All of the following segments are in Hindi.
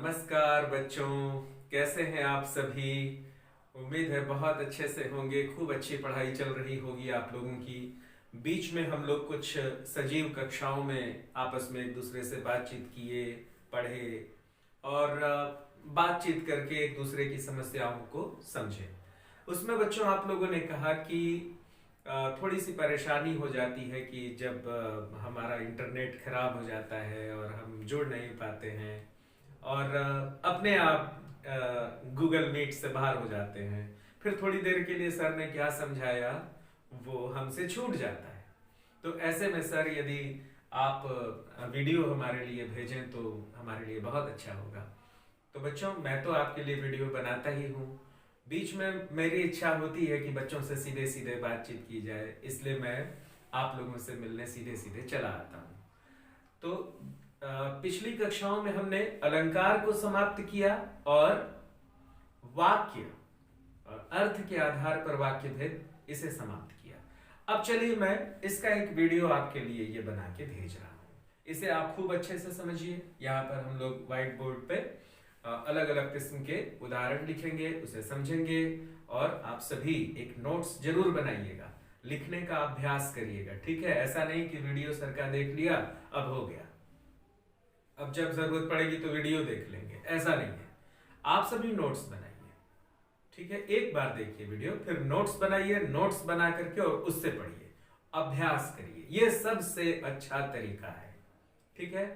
नमस्कार बच्चों, कैसे हैं आप सभी। उम्मीद है बहुत अच्छे से होंगे। खूब अच्छी पढ़ाई चल रही होगी आप लोगों की। बीच में हम लोग कुछ सजीव कक्षाओं में आपस में एक दूसरे से बातचीत किए, पढ़े और बातचीत करके एक दूसरे की समस्याओं को समझे। उसमें बच्चों आप लोगों ने कहा कि थोड़ी सी परेशानी हो जाती है कि जब हमारा इंटरनेट खराब हो जाता है और हम जुड़ नहीं पाते हैं और अपने आप गूगल मीट से बाहर हो जाते हैं। फिर थोड़ी देर के लिए सर ने क्या समझाया वो हमसे छूट जाता है। तो ऐसे में सर यदि आप वीडियो हमारे लिए भेजें तो हमारे लिए बहुत अच्छा होगा। तो बच्चों मैं तो आपके लिए वीडियो बनाता ही हूँ। बीच में मेरी इच्छा होती है कि बच्चों से सीधे सीधे बातचीत की जाए, इसलिए मैं आप लोगों से मिलने सीधे सीधे चला आता हूँ। तो पिछली कक्षाओं में हमने अलंकार को समाप्त किया और वाक्य और अर्थ के आधार पर वाक्य भेद इसे समाप्त किया। अब चलिए मैं इसका एक वीडियो आपके लिए ये बना के भेज रहा हूं। इसे आप खूब अच्छे से समझिए। यहाँ पर हम लोग व्हाइट बोर्ड पे अलग अलग किस्म के उदाहरण लिखेंगे, उसे समझेंगे और आप सभी एक नोट्स जरूर बनाइएगा, लिखने का अभ्यास करिएगा। ठीक है, ऐसा नहीं कि वीडियो सर का देख लिया अब हो गया, अब जब जरूरत पड़ेगी तो वीडियो देख लेंगे, ऐसा नहीं है। आप सभी नोट्स बनाइए। ठीक है, एक बार देखिए वीडियो, फिर नोट्स बनाइए, नोट्स बना करके और उससे पढ़िए, अभ्यास करिए। ये सबसे अच्छा तरीका है। ठीक है,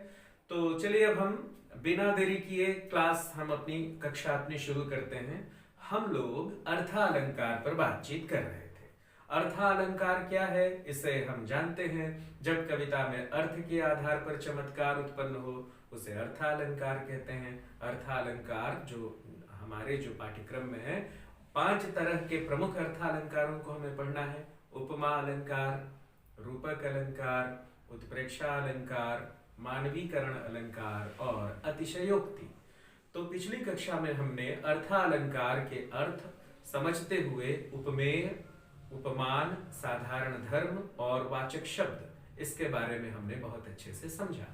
तो चलिए अब हम बिना देरी किए क्लास हम अपनी कक्षा अपनी शुरू करते हैं। हम लोग अर्थालंकार पर बातचीत कर रहे थे। अर्थालंकार क्या है इसे हम जानते हैं। जब कविता में अर्थ के आधार पर चमत्कार उत्पन्न हो उसे अर्थालंकार कहते हैं। अर्थालंकार जो हमारे जो पाठ्यक्रम में है, 5 तरह के प्रमुख अर्थालंकारों को हमें पढ़ना है। उपमा अलंकार, रूपक अलंकार, उत्प्रेक्षा अलंकार, मानवीकरण अलंकार और अतिशयोक्ति। तो पिछली कक्षा में हमने अर्थालंकार के अर्थ समझते हुए उपमेय, उपमान, साधारण धर्म और वाचक शब्द, इसके बारे में हमने बहुत अच्छे से समझा।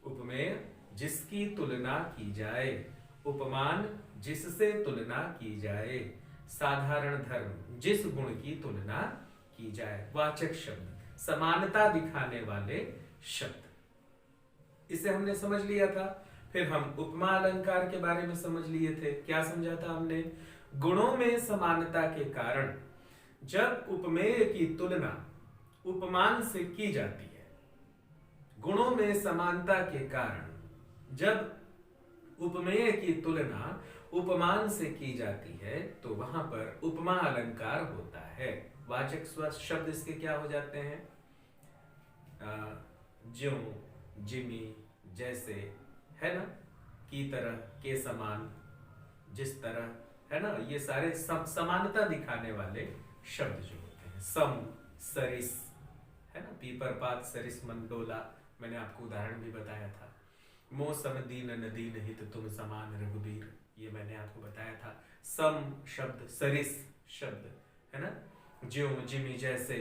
उपमेय जिसकी तुलना की जाए, उपमान जिससे तुलना की जाए, साधारण धर्म जिस गुण की तुलना की जाए, वाचक शब्द समानता दिखाने वाले शब्द। इसे हमने समझ लिया था। फिर हम उपमा अलंकार के बारे में समझ लिए थे। क्या समझा था हमने? गुणों में समानता के कारण जब उपमेय की तुलना उपमान से की जाती है, गुणों में समानता के कारण जब उपमेय की तुलना उपमान से की जाती है तो वहां पर उपमा अलंकार होता है। वाचक स्वर शब्द इसके क्या हो जाते हैं? ज्यों, जिमी, जैसे, है ना, की तरह, के समान, जिस तरह, है ना, ये सारे समानता दिखाने वाले शब्द जो होते हैं। सम, सरिस, है ना, पीपर पात सरिस मंडोला, मैंने आपको उदाहरण भी बताया था। मो सम दीन नदीन हित तुम समान रघुबीर, ये मैंने आपको बताया था। सम शब्द, सरिस शब्द, है ना, ज्यों, जिमी, जैसे,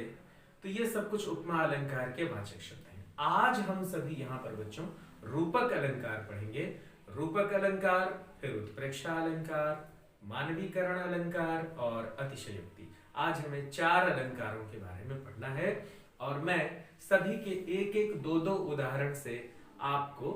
तो ये सब कुछ उपमा अलंकार के वाचक शब्द हैं। आज हम सभी यहाँ पर बच्चों रूपक अलंकार पढ़ेंगे। रूपक अलंकार, फिर उत्प्रेक्षा अलंकार, मानवीकरण अलंकार और अतिशयोक्ति। आज हमें 4 अलंकारों के बारे में पढ़ना है और मैं सभी के एक एक दो दो उदाहरण से आपको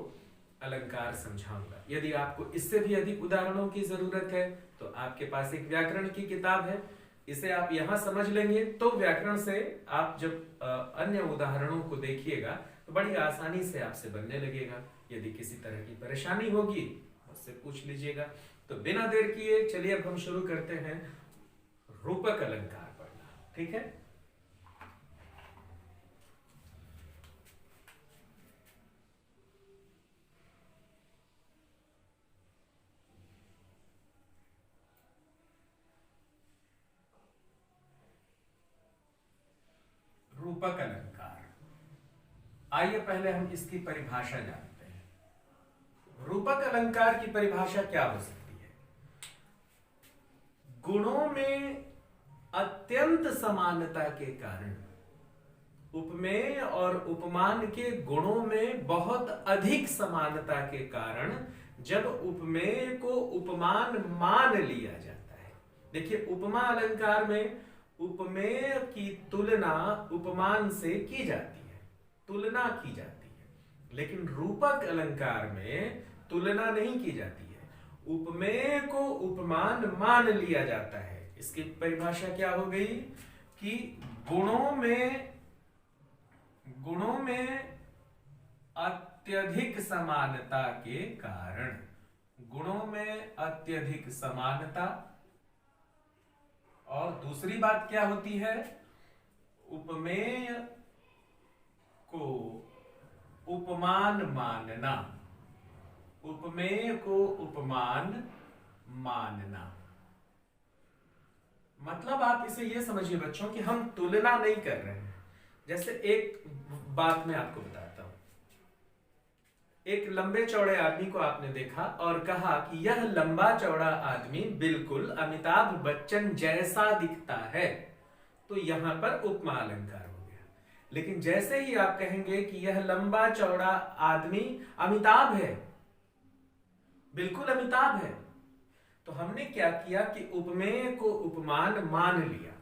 अलंकार समझाऊंगा। यदि आपको इससे भी अधिक उदाहरणों की जरूरत है तो आपके पास एक व्याकरण की किताब है, इसे आप यहां समझ लेंगे तो व्याकरण से आप जब अन्य उदाहरणों को देखिएगा तो बड़ी आसानी से आपसे बनने लगेगा। यदि किसी तरह की परेशानी होगी मुझसे पूछ लीजिएगा। तो बिना देर किए चलिए अब हम शुरू करते हैं रूपक अलंकार पढ़ना। ठीक है, रूपक अलंकार। आइए पहले हम इसकी परिभाषा जानते हैं। रूपक अलंकार की परिभाषा क्या हो सकती है? गुणों में अत्यंत समानता के कारण, उपमेय और उपमान के गुणों में बहुत अधिक समानता के कारण जब उपमेय को उपमान मान लिया जाता है। देखिए, उपमा अलंकार में उपमेय की तुलना उपमान से की जाती है, तुलना की जाती है, लेकिन रूपक अलंकार में तुलना नहीं की जाती है, उपमेय को उपमान मान लिया जाता है। इसकी परिभाषा क्या हो गई कि गुणों में अत्यधिक समानता के कारण, गुणों में अत्यधिक समानता, और दूसरी बात क्या होती है, उपमेय को उपमान मानना, उपमेय को उपमान मानना। मतलब आप इसे ये समझिए बच्चों कि हम तुलना नहीं कर रहे हैं। जैसे एक बात मैं आपको बताता हूं, एक लंबे चौड़े आदमी को आपने देखा और कहा कि यह लंबा चौड़ा आदमी बिल्कुल अमिताभ बच्चन जैसा दिखता है, तो यहां पर उपमा अलंकार हो गया। लेकिन जैसे ही आप कहेंगे कि यह लंबा चौड़ा आदमी अमिताभ है, बिल्कुल अमिताभ है, तो हमने क्या किया कि उपमेय को उपमान मान लिया।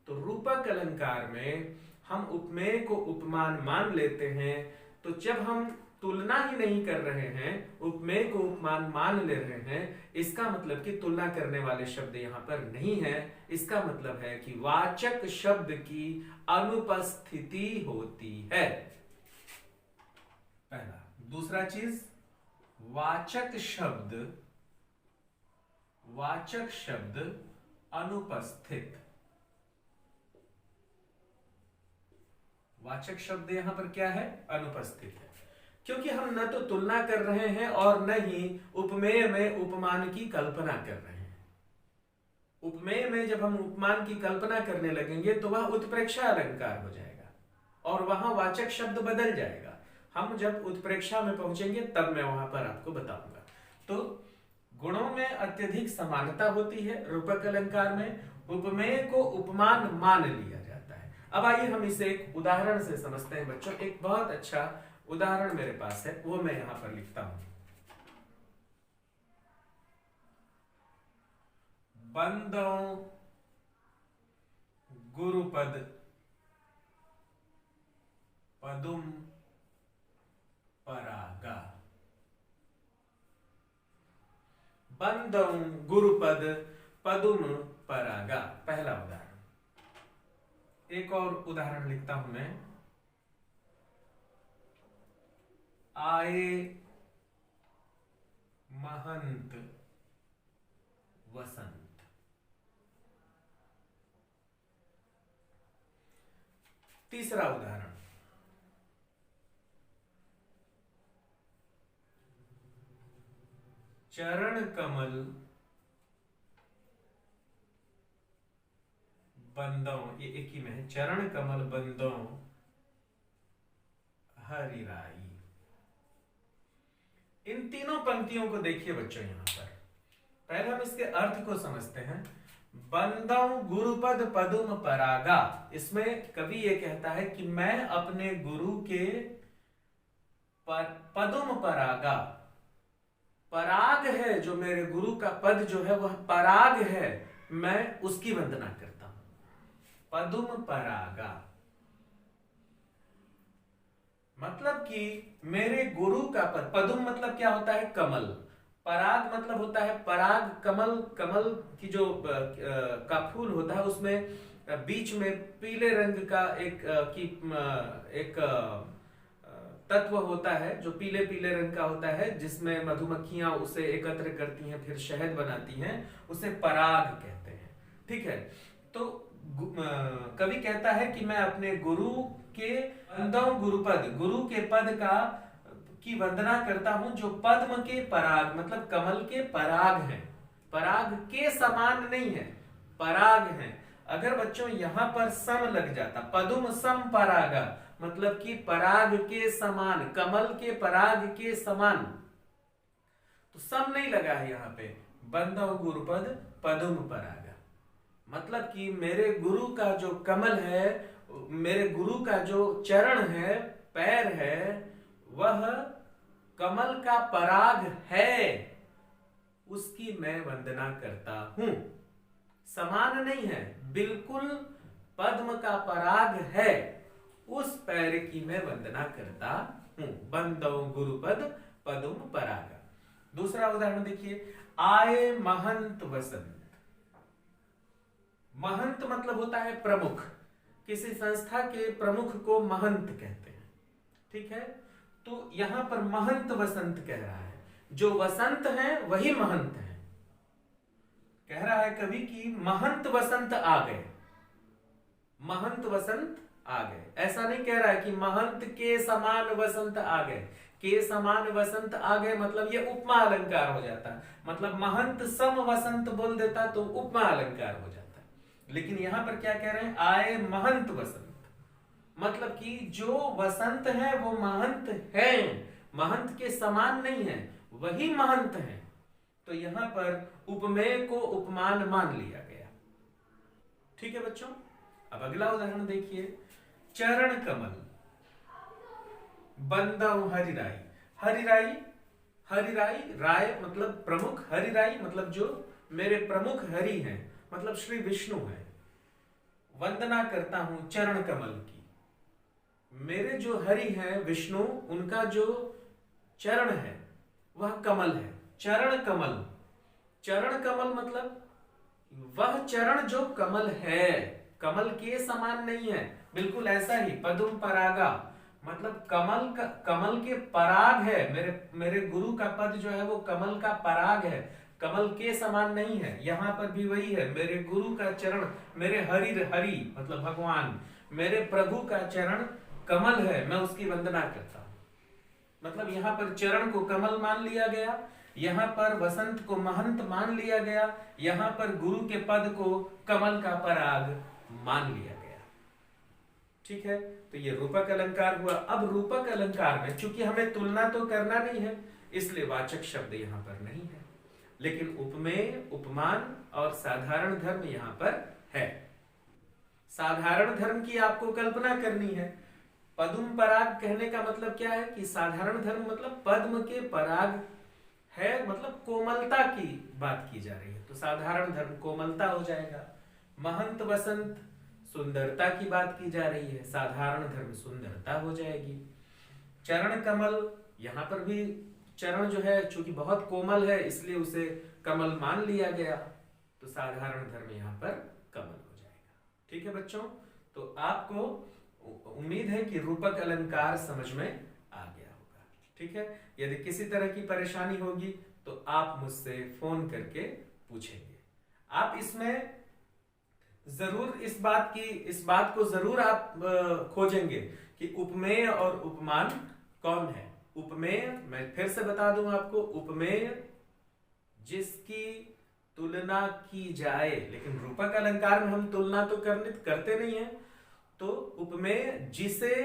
तो रूपक अलंकार में हम उपमेय को उपमान मान लेते हैं। तो जब हम तुलना ही नहीं कर रहे हैं, उपमेय को उपमान मान ले रहे हैं, इसका मतलब कि तुलना करने वाले शब्द यहां पर नहीं है। इसका मतलब है कि वाचक शब्द की अनुपस्थिति होती है, पहला। दूसरा चीज, वाचक शब्द अनुपस्थित। वाचक शब्द यहां पर क्या है, अनुपस्थित है, क्योंकि हम न तो तुलना कर रहे हैं और न ही उपमेय में उपमान की कल्पना कर रहे हैं। उपमेय में जब हम उपमान की कल्पना करने लगेंगे तो वह उत्प्रेक्षा अलंकार हो जाएगा और वहां वाचक शब्द बदल जाएगा। हम जब उत्प्रेक्षा में पहुंचेंगे तब मैं वहां पर आपको बताऊंगा। तो गुणों में अत्यधिक समानता होती है रूपक अलंकार में, उपमेय को उपमान मान लिया जाता है। अब आइए हम इसे एक उदाहरण से समझते हैं बच्चों। एक बहुत अच्छा उदाहरण मेरे पास है, वो मैं यहां पर लिखता हूं। बंदों गुरुपद पदुम परागा। बंदों गुरुपद पदुम परागा, पहला उदाहरण। एक और उदाहरण लिखता हूं मैं। आए महंत वसंत। तीसरा उदाहरण, चरण कमल बंदों, ये एक ही में है, चरण कमल बंदों हरिराई। इन तीनों पंक्तियों को देखिए बच्चों यहां पर। पहले हम इसके अर्थ को समझते हैं। बंदों गुरुपद पदुम परागा, इसमें कवि ये कहता है कि मैं अपने गुरु के पदुम परागा, पराग है जो मेरे गुरु का पद जो है वह पराग है, मैं उसकी वंदना करता हूं। पदुम परागा मतलब कि मेरे गुरु का पद, पदुम मतलब क्या होता है, कमल। पराग मतलब होता है पराग, कमल, कमल की जो का फूल होता है उसमें बीच में पीले रंग का एक तत्व होता है जो पीले पीले रंग का होता है, जिसमें मधुमक्खियां उसे एकत्र करती हैं, फिर शहद बनाती हैं, उसे पराग कहते हैं। ठीक है, तो कवि कहता है कि मैं अपने गुरु के गुरुपद, गुरु के पद की वंदना करता हूं, जो पद्म के पराग मतलब कमल के पराग हैं, पराग के समान नहीं है, पराग हैं। अगर बच्चों यहां पर सम लग जाता, पदुम सम परागा मतलब कि पराग के समान, कमल के पराग के समान, तो सम नहीं लगा है यहां पे। बंदो गुरुपद पदुम परागा मतलब कि मेरे गुरु का जो कमल है, मेरे गुरु का जो चरण है, पैर है, वह कमल का पराग है उसकी मैं वंदना करता हूं। समान नहीं है, बिल्कुल पद्म का पराग है उस पैर की मैं वंदना करता हूं। बंदो गुरुपद पदुम परागा। दूसरा उदाहरण देखिए, आए महंत वसंत। महंत मतलब होता है प्रमुख, किसी संस्था के प्रमुख को महंत कहते हैं, ठीक है। तो यहां पर महंत वसंत कह रहा है, जो वसंत है वही महंत है। कह रहा है कवि कि महंत वसंत आ गए, महंत वसंत आ गए। ऐसा नहीं कह रहा है कि महंत के समान वसंत आ गए। के समान वसंत आ गए मतलब ये उपमा अलंकार हो जाता, मतलब महंत सम वसंत बोल देता तो उपमा अलंकार हो जाता। लेकिन यहां पर क्या कह रहे हैं, आए महंत वसंत, मतलब कि जो वसंत है वो महंत है, महंत के समान नहीं है, वही महंत है। तो यहां पर उपमेय को उपमान मान लिया गया। ठीक है बच्चों, अब अगला उदाहरण देखिए, चरण कमल बंदव हरिराई। हरिराई, हरिराई राय मतलब प्रमुख, हरिराई मतलब जो मेरे प्रमुख हरि हैं, मतलब श्री विष्णु है। वंदना करता हूं चरण कमल की। मेरे जो हरि हैं विष्णु, उनका जो चरण है वह कमल है। चरण कमल, चरण कमल मतलब वह चरण जो कमल है, कमल के समान नहीं है, बिल्कुल ऐसा ही पदुम परागा, मतलब कमल के पराग है। मेरे गुरु का पद जो है वो कमल का पराग है, कमल के समान नहीं है। यहां पर भी वही है, मेरे गुरु का चरण, मेरे हरि मतलब भगवान, मेरे प्रभु का चरण कमल है, मैं उसकी वंदना करता हूं। मतलब यहां पर चरण को कमल मान लिया गया, यहां पर वसंत को महंत मान लिया गया, यहां पर गुरु के पद को कमल का पराग मान लिया गया। ठीक है, तो ये रूपक अलंकार हुआ। अब रूपक अलंकार में चूंकि हमें तुलना तो करना नहीं है, इसलिए वाचक शब्द यहां पर नहीं है, लेकिन उपमेय, उपमान और साधारण धर्म यहां पर है। साधारण धर्म की आपको कल्पना करनी है। पद्म पराग कहने का मतलब क्या है कि साधारण धर्म मतलब पद्म के पराग है, मतलब कोमलता की बात की जा रही है, तो साधारण धर्म कोमलता हो जाएगा। महंत वसंत सुंदरता की बात की जा रही है, साधारण धर्म सुंदरता हो जाएगी। चरण कमल, यहां पर भी चरण जो है चूंकि बहुत कोमल है इसलिए उसे कमल मान लिया गया, तो साधारण धर्म यहां पर कमल हो जाएगा। ठीक है बच्चों, तो आपको उम्मीद है कि रूपक अलंकार समझ में आ गया होगा। ठीक है, यदि किसी तरह की परेशानी होगी तो आप मुझसे फोन करके पूछेंगे। आप इसमें जरूर इस बात को जरूर आप खोजेंगे कि उपमेय और उपमान कौन है। उपमेय, मैं फिर से बता दूं आपको, उपमेय जिसकी तुलना की जाए, लेकिन रूपक अलंकार में हम तुलना तो करते नहीं है, तो उपमेय जिसे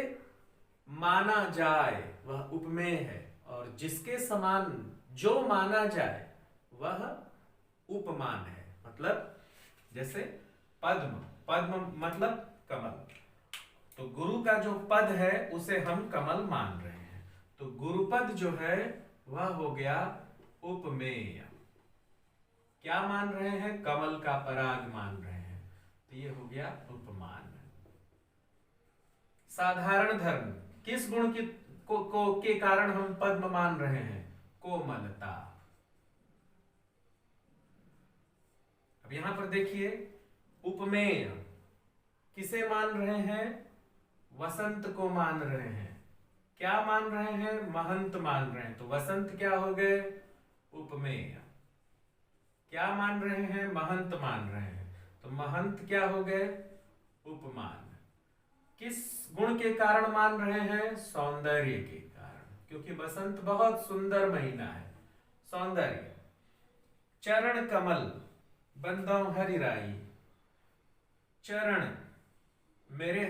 माना जाए वह उपमेय है, और जिसके समान जो माना जाए वह उपमान है। मतलब जैसे पद्म, पद्म मतलब कमल, तो गुरु का जो पद है उसे हम कमल मान रहे हैं, तो गुरुपद जो है वह हो गया उपमेय। क्या मान रहे हैं, कमल का पराग मान रहे हैं, तो ये हो गया उपमान। साधारण धर्म, किस गुण के कारण हम पद्म मान रहे हैं, कोमलता। अब यहां पर देखिए, उपमेय किसे मान रहे हैं, वसंत को मान रहे हैं। क्या मान रहे हैं, महंत मान रहे हैं, तो वसंत क्या हो गए, उपमेय। क्या मान रहे हैं, महंत मान रहे हैं, तो महंत क्या हो गए, उपमान। किस गुण के कारण मान रहे हैं, सौंदर्य के कारण, क्योंकि बसंत बहुत सुंदर महीना है, सौंदर्य। चरण कमल बंदव हरिराई, चरण मेरे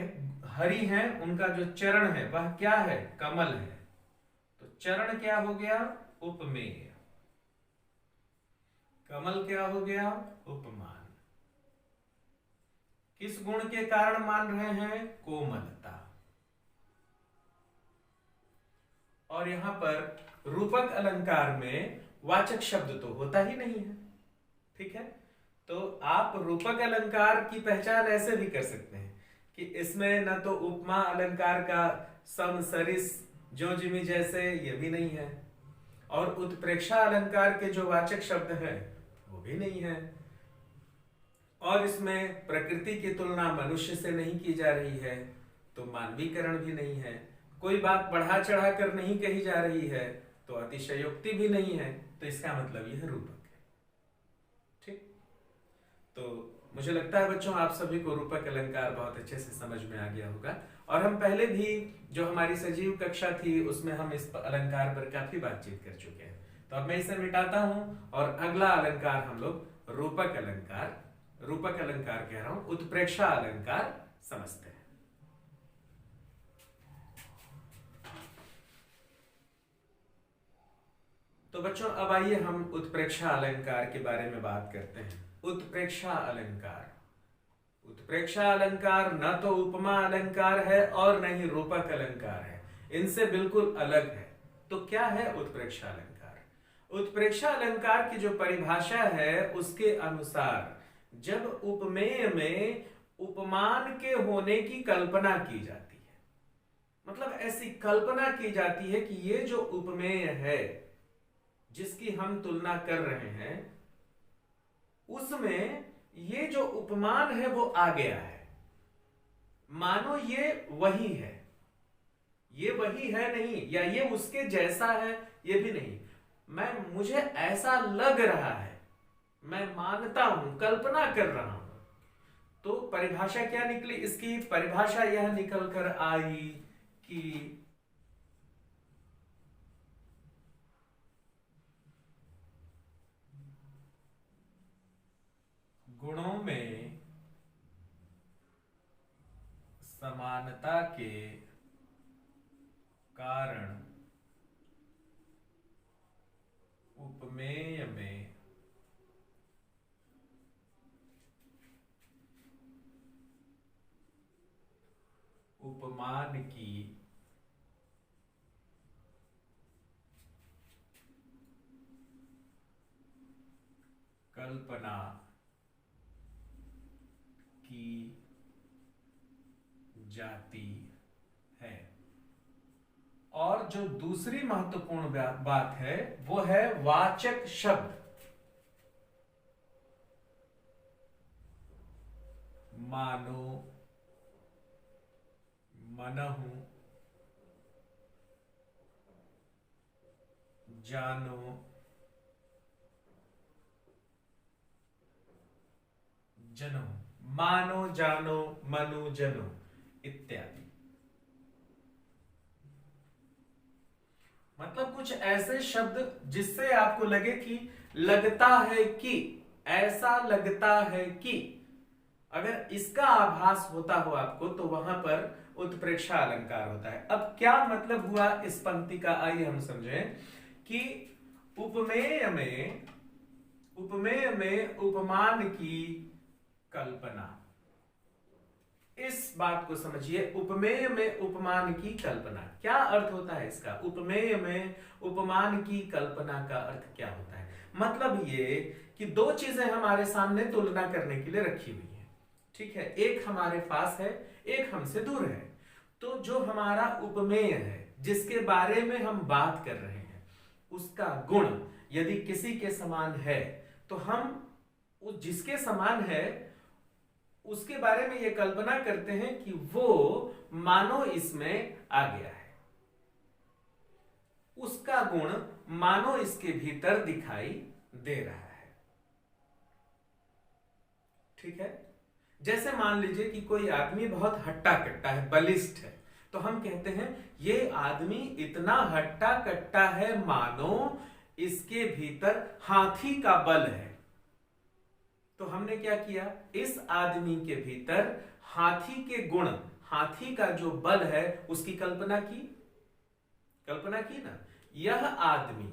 हरि हैं, उनका जो चरण है वह क्या है, कमल है, तो चरण क्या हो गया, उपमेय। कमल क्या हो गया, उपमान। किस गुण के कारण मान रहे हैं, कोमलता। और यहां पर रूपक अलंकार में वाचक शब्द तो होता ही नहीं है। ठीक है, तो आप रूपक अलंकार की पहचान ऐसे भी कर सकते हैं कि इसमें न तो उपमा अलंकार का सम सरिस जो जिमी जैसे ये भी नहीं है, और उत्प्रेक्षा अलंकार के जो वाचक शब्द हैं वो भी नहीं है, और इसमें प्रकृति की तुलना मनुष्य से नहीं की जा रही है, तो मानवीकरण भी नहीं है, कोई बात बढ़ा चढ़ा कर नहीं कही जा रही है, तो अतिशयोक्ति भी नहीं है, तो इसका मतलब यह रूपक है। ठीक, तो मुझे लगता है बच्चों आप सभी को रूपक अलंकार बहुत अच्छे से समझ में आ गया होगा, और हम पहले भी जो हमारी सजीव कक्षा थी उसमें हम इस अलंकार पर काफी बातचीत कर चुके हैं। तो अब मैं इसे मिटाता हूं और अगला अलंकार हम लोग रूपक अलंकार कह रहा हूं, उत्प्रेक्षा अलंकार समझते हैं। तो बच्चों अब आइए हम उत्प्रेक्षा अलंकार के बारे में बात करते हैं। उत्प्रेक्षा अलंकार न तो उपमा अलंकार है और न ही रूपक अलंकार है, इनसे बिल्कुल अलग है। तो क्या है उत्प्रेक्षा अलंकार? उत्प्रेक्षा अलंकार की जो परिभाषा है उसके अनुसार जब उपमेय में उपमान के होने की कल्पना की जाती है, मतलब ऐसी कल्पना की जाती है कि ये जो उपमेय है जिसकी हम तुलना कर रहे हैं उसमें ये जो उपमान है वो आ गया है, मानो ये वही है, ये वही है नहीं, या ये उसके जैसा है ये भी नहीं, मुझे ऐसा लग रहा है, मैं मानता हूं, कल्पना कर रहा हूं। तो परिभाषा क्या निकली? इसकी परिभाषा यह निकल कर आई कि गुणों में समानता के कारण उपमेय में उपमान की कल्पना की जाती है। और जो दूसरी महत्वपूर्ण बात है वो है वाचक शब्द। मानो, मनहु, जानो, जनो, मानो, जानो, मनु, जनो इत्यादि। मतलब कुछ ऐसे शब्द जिससे आपको लगे कि लगता है कि, ऐसा लगता है कि, अगर इसका आभास होता हो आपको तो वहां पर उत्प्रेक्षा अलंकार होता है। अब क्या मतलब हुआ इस पंक्ति का, आइए हम समझें कि उपमेय में उपमान की कल्पना, इस बात को समझिए, उपमेय में उपमान की कल्पना क्या अर्थ होता है इसका? उपमेय में उपमान की कल्पना का अर्थ क्या होता है? मतलब ये कि दो चीजें हमारे सामने तुलना करने के लिए रखी हुई है, ठीक है, एक हमारे पास है, एक हमसे दूर है। तो जो हमारा उपमेय है जिसके बारे में हम बात कर रहे हैं उसका गुण यदि किसी के समान है तो हम उस जिसके समान है उसके बारे में यह कल्पना करते हैं कि वो मानो इसमें आ गया है, उसका गुण मानो इसके भीतर दिखाई दे रहा है। ठीक है, जैसे मान लीजिए कि कोई आदमी बहुत हट्टा कट्टा है, बलिष्ठ है, तो हम कहते हैं ये आदमी इतना हट्टा कट्टा है मानो इसके भीतर हाथी का बल है। तो हमने क्या किया, इस आदमी के भीतर हाथी के गुण, हाथी का जो बल है उसकी कल्पना की ना। यह आदमी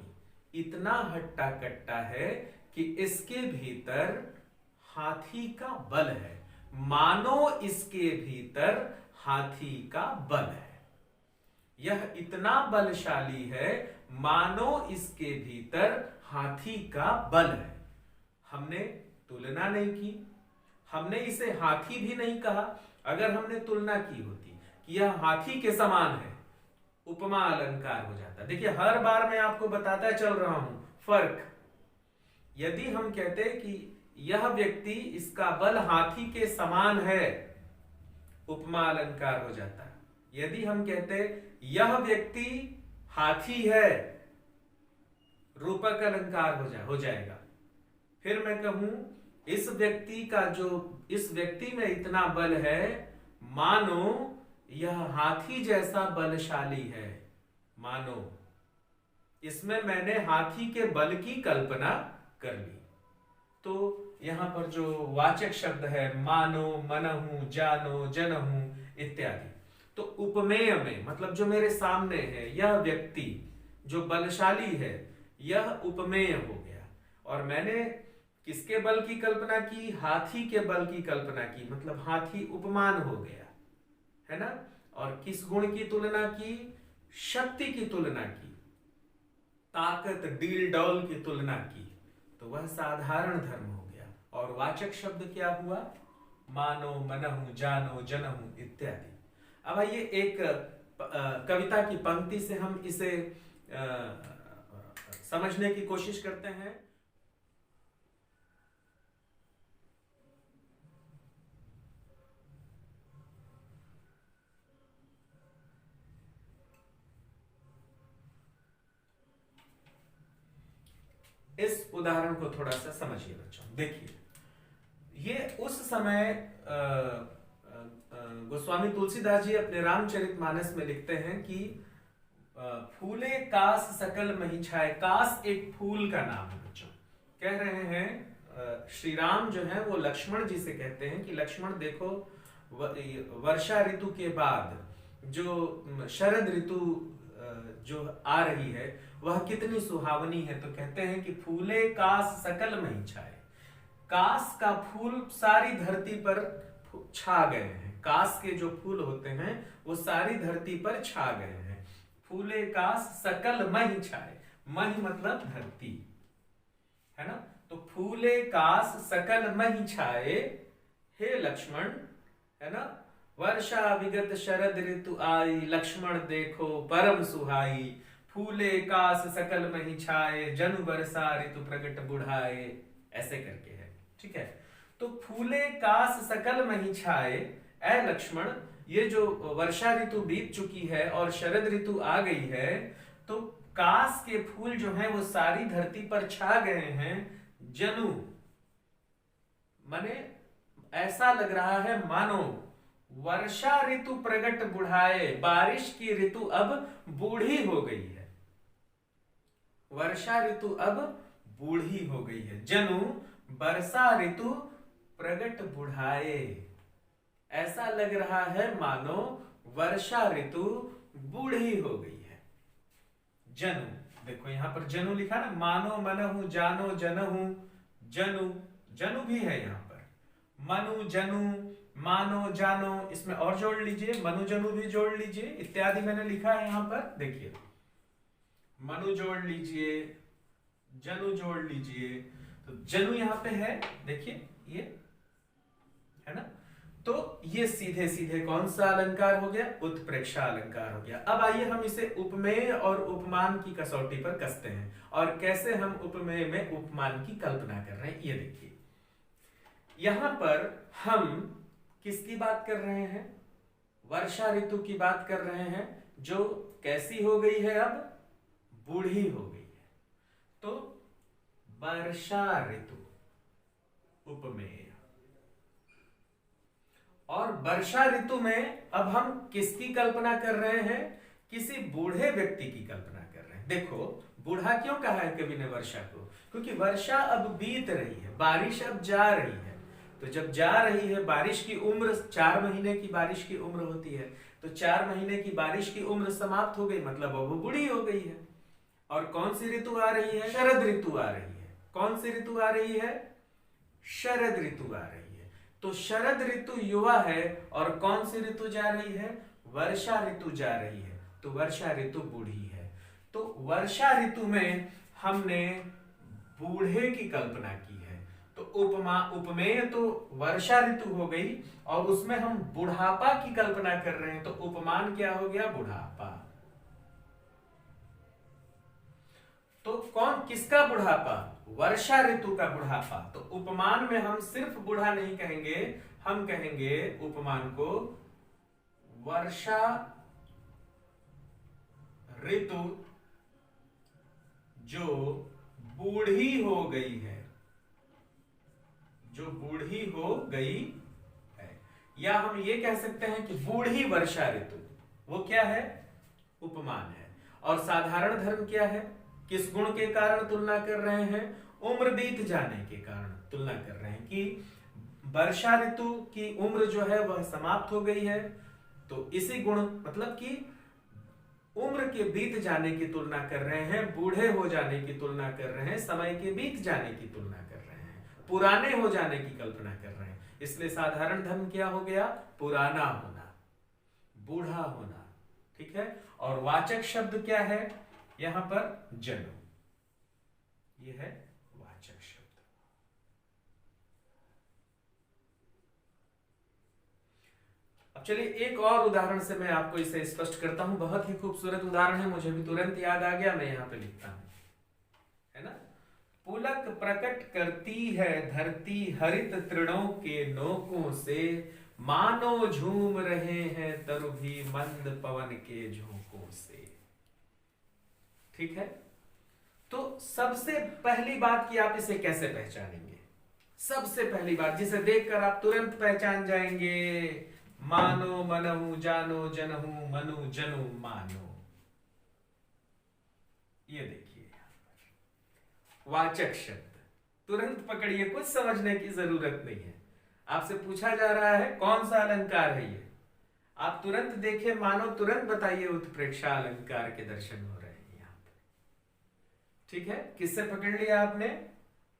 इतना हट्टा कट्टा है कि इसके भीतर हाथी का बल है, मानो इसके भीतर हाथी का बल है। यह इतना बलशाली है मानो इसके भीतर हाथी का बल है। हमने तुलना नहीं की, हमने इसे हाथी भी नहीं कहा। अगर हमने तुलना की होती कि यह हाथी के समान है, उपमा अलंकार हो जाता। देखिए हर बार मैं आपको बताता चल रहा हूं फर्क। यदि हम कहते कि यह व्यक्ति, इसका बल हाथी के समान है, उपमा अलंकार हो जाता। यदि हम कहते यह व्यक्ति हाथी है, रूपक अलंकार हो जाएगा। फिर मैं कहूं इस व्यक्ति में इतना बल है मानो यह हाथी जैसा बलशाली है। मानो, इसमें मैंने हाथी के बल की कल्पना कर ली। तो यहां पर जो वाचक शब्द है मानो, मनहु, जानो, जनहु इत्यादि, तो उपमेय में मतलब जो मेरे सामने है यह व्यक्ति जो बलशाली है, यह उपमेय हो गया। और मैंने किसके बल की कल्पना की? हाथी के बल की कल्पना की, मतलब हाथी उपमान हो गया, है ना। और किस गुण की तुलना की? शक्ति की तुलना की, ताकत, डील डौल की तुलना की, तो वह साधारण धर्म हो गया। और वाचक शब्द क्या हुआ? मानो, मनहु, जानो, जनहु इत्यादि। अब आइए एक कविता की पंक्ति से हम इसे समझने की कोशिश करते हैं। इस उदाहरण को थोड़ा सा समझिए बच्चों। देखिए, ये उस समय गोस्वामी तुलसीदास जी अपने रामचरितमानस में लिखते हैं कि फूले कास सकल मही छाए। कास एक फूल का नाम है बच्चों। कह रहे हैं श्री राम जो है वो लक्ष्मण जी से कहते हैं कि लक्ष्मण देखो, वर्षा ऋतु के बाद जो शरद ऋतु जो आ रही है वह कितनी सुहावनी है। तो कहते हैं कि फूले कास सकल मही छाए। कास का फूल सारी धरती पर छा गए हैं। कास के जो फूल होते हैं वो सारी धरती पर छा गए हैं। फूले कास सकल मही छाए। मही मतलब धरती, है ना। तो फूले कास सकल मही छाए, हे लक्ष्मण, है ना। वर्षा विगत शरद ऋतु आई, लक्ष्मण देखो परम सुहाई। फूले कास सकल मही छाए, जनु वर्षा ऋतु प्रगट बुढ़ाए। ऐसे करके है, ठीक है। तो फूले कास सकल मही छाए, ऐ लक्ष्मण, ये जो वर्षा ऋतु बीत चुकी है और शरद ऋतु आ गई है, तो कास के फूल जो हैं वो सारी धरती पर छा गए हैं। जनु माने ऐसा लग रहा है मानो वर्षा ऋतु प्रगट बुढ़ाए, बारिश की ऋतु अब बूढ़ी हो गई है। वर्षा ऋतु अब बूढ़ी हो गई है। जनु वर्षा ऋतु प्रगट बुढ़ाए, ऐसा लग रहा है मानो वर्षा ऋतु बूढ़ी हो गई है। जनु, देखो यहां पर जनु लिखा ना, मानो, मनहु, जानो, जनहु, जनु, जनु भी है यहां पर। मनु, जनु, मानो, जानो, इसमें और जोड़ लीजिए, मनु जनु भी जोड़ लीजिए, इत्यादि मैंने लिखा है यहां पर। देखिए, मनु जोड़ लीजिए, जनु जोड़ लीजिए, तो जनु यहां पे है, देखिए ये, है ना। तो ये सीधे सीधे कौन सा अलंकार हो गया? उत्प्रेक्षा अलंकार हो गया। अब आइए हम इसे उपमेय और उपमान की कसौटी पर कसते हैं, और कैसे हम उपमेय में उपमान की कल्पना कर रहे हैं ये देखिए। यहां पर हम किसकी बात कर रहे हैं? वर्षा ऋतु की बात कर रहे हैं, जो कैसी हो गई है? अब बूढ़ी हो गई है। तो वर्षा ऋतु उपमेय। और वर्षा ऋतु में अब हम किसकी कल्पना कर रहे हैं? किसी बूढ़े व्यक्ति की कल्पना कर रहे हैं। देखो, बूढ़ा क्यों कहा है कवि ने वर्षा को? क्योंकि वर्षा अब बीत रही है, बारिश अब जा रही है। तो जब जा रही है, बारिश की उम्र 4 महीने की बारिश की उम्र होती है, तो 4 महीने की बारिश की उम्र समाप्त हो गई, मतलब अब वो बूढ़ी हो गई है। और कौन सी ऋतु आ रही है? शरद ऋतु आ रही है। कौन सी ऋतु आ रही है? शरद ऋतु आ रही है। तो शरद ऋतु युवा है, और कौन सी ऋतु जा रही है? वर्षा ऋतु जा रही है। तो वर्षा ऋतु बूढ़ी है। तो वर्षा ऋतु में हमने बूढ़े की कल्पना की है, तो उपमेय तो वर्षा ऋतु हो गई और उसमें हम बुढ़ापा की कल्पना कर रहे हैं, तो उपमान क्या हो गया? बुढ़ापा। तो कौन किसका बुढ़ापा? वर्षा ऋतु का बुढ़ापा। तो उपमान में हम सिर्फ बूढ़ा नहीं कहेंगे, हम कहेंगे उपमान को वर्षा ऋतु जो बूढ़ी हो गई है, जो बूढ़ी हो गई है। या हम ये कह सकते हैं कि बूढ़ी वर्षा ऋतु, वो क्या है? उपमान है। और साधारण धर्म क्या है? किस गुण के कारण तुलना कर रहे हैं? उम्र बीत जाने के कारण तुलना कर रहे हैं कि वर्षा ऋतु की उम्र जो है वह समाप्त हो गई है, तो इसी गुण मतलब कि उम्र के बीत जाने की तुलना कर रहे हैं, बूढ़े हो जाने की तुलना कर रहे हैं, समय के बीत जाने की तुलना कर रहे हैं, पुराने हो जाने की कल्पना कर रहे हैं। इसलिए साधारण धर्म क्या हो गया? पुराना होना, बूढ़ा होना। ठीक है। और वाचक शब्द क्या है यहां पर? जनु। यह है वाचक शब्द। अब चलिए एक और उदाहरण से मैं आपको इसे स्पष्ट करता हूं। बहुत ही खूबसूरत उदाहरण है, मुझे भी तुरंत याद आ गया, मैं यहां पे लिखता हूं, है ना। पुलक प्रकट करती है धरती हरित तृणों के नोकों से, मानो झूम रहे हैं तरु भी मंद पवन के झोंकों से। ठीक है। तो सबसे पहली बात कि आप इसे कैसे पहचानेंगे? सबसे पहली बात जिसे देखकर आप तुरंत पहचान जाएंगे, मानो मनहु जानो जनहु मनु जनु मानो। ये देखिए वाचक शब्द, तुरंत पकड़िए, कुछ समझने की जरूरत नहीं है। आपसे पूछा जा रहा है कौन सा अलंकार है ये, आप तुरंत देखिए, मानो तुरंत बताइए, उत्प्रेक्षा अलंकार के दर्शन हो रहे हैं यहां पर। ठीक है। किससे पकड़ लिया आपने?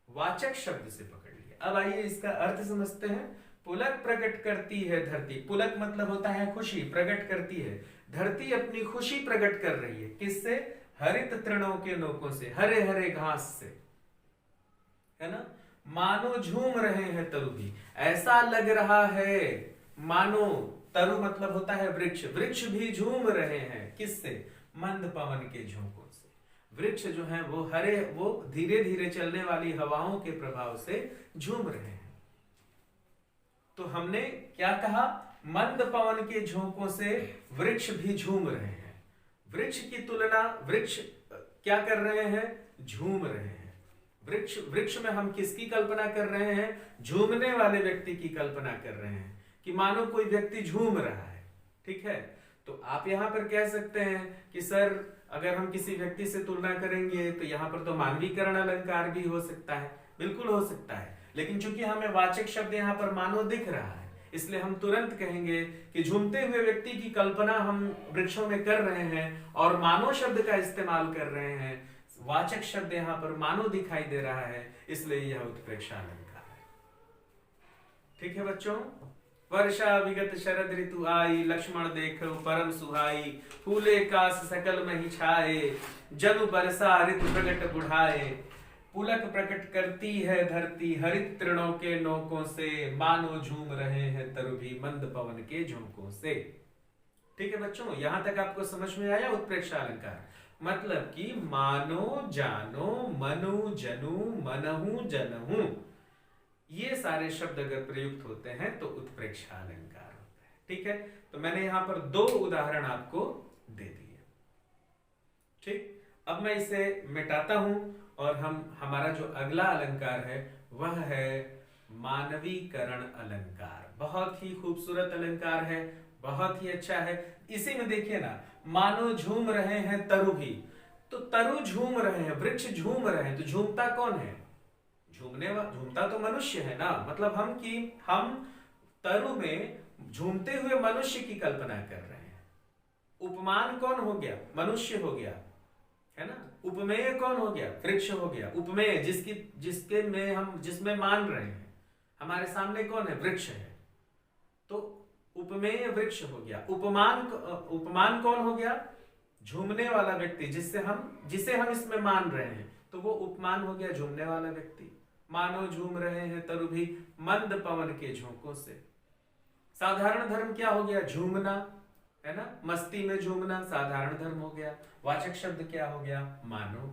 वाचक शब्द से पकड़ लिया। अब आइए इसका अर्थ समझते हैं। पुलक प्रकट करती है धरती, पुलक मतलब होता है खुशी, प्रकट करती है धरती, अपनी खुशी प्रकट कर रही है। किससे? हरित तृणों के नोकों से, हरे हरे घास से, है ना। मानो झूम रहे हैं तरु भी, ऐसा लग रहा है मानो, तरु मतलब होता है वृक्ष, वृक्ष भी झूम रहे हैं। किससे? मंद पवन के झोंकों से। वृक्ष जो है वो हरे, वो धीरे धीरे चलने वाली हवाओं के प्रभाव से झूम रहे हैं। तो हमने क्या कहा? मंद पवन के झोंकों से वृक्ष भी झूम रहे हैं। वृक्ष की तुलना, वृक्ष क्या कर रहे हैं? झूम रहे हैं। वृक्ष, वृक्ष में हम किसकी कल्पना कर रहे हैं? झूमने वाले व्यक्ति की कल्पना कर रहे हैं कि मानो कोई व्यक्ति झूम रहा है। ठीक है। तो आप यहां पर कह सकते हैं कि सर अगर हम किसी व्यक्ति से तुलना करेंगे तो यहां पर तो मानवीकरण अलंकार भी हो सकता है। बिल्कुल हो सकता है, लेकिन चूंकि हमें वाचक शब्द यहां पर मानो दिख रहा है, इसलिए हम तुरंत कहेंगे कि झूमते हुए व्यक्ति की कल्पना हम वृक्षों में कर रहे हैं और मानो शब्द का इस्तेमाल कर रहे हैं। वाचक शब्द यहां पर मानो दिखाई दे रहा है, इसलिए यह उत्प्रेक्षा अलंकार है। ठीक है बच्चों। वर्षा विगत शरद ऋतु आई, लक्ष्मण देखो परम सुहाई, फूले कास सकल मही छाए, जनु बरसा ऋतु प्रगट बुढ़ाए। पुलक प्रकट करती है धरती हरित तृणों के नोकों से, मानो झूम रहे हैं तरु भी मंद पवन के झोंकों से। ठीक है बच्चों, यहां तक आपको समझ में आया उत्प्रेक्षा अलंकार? मतलब कि मानो, जानो, मनु, जनु, मनहु, जनहु, ये सारे शब्द अगर प्रयुक्त होते हैं तो उत्प्रेक्षा अलंकार होता है। ठीक है। तो मैंने यहां पर 2 उदाहरण आपको दे दिए। ठीक। अब मैं इसे मिटाता हूं और हमारा जो अगला अलंकार है वह है मानवीकरण अलंकार। बहुत ही खूबसूरत अलंकार है, बहुत ही अच्छा है। इसी में देखिए ना, मानो झूम रहे हैं तरु भी, तो तरु झूम रहे हैं, वृक्ष झूम रहे हैं, तो झूमता कौन है? झूमता तो मनुष्य है ना। मतलब हम तरु में झूमते हुए मनुष्य की कल्पना कर रहे हैं। उपमान कौन हो गया? मनुष्य हो गया, है ना। उपमेय कौन हो गया? वृक्ष हो गया। उपमेय जिसमें मान रहे हैं, हमारे सामने कौन है? वृक्ष है, तो उपमेय वृक्ष हो गया। उपमान कौन हो गया? झूमने वाला व्यक्ति जिसे हम इसमें मान रहे हैं, तो वो उपमान हो गया झूमने वाला व्यक्ति। मानो झूम रहे हैं तरु भी मंद पवन के झोंकों से। साधारण धर्म क्या हो गया? झूमना, है ना, मस्ती में झूमना साधारण धर्म हो गया। वाचक शब्द क्या हो गया? मानो,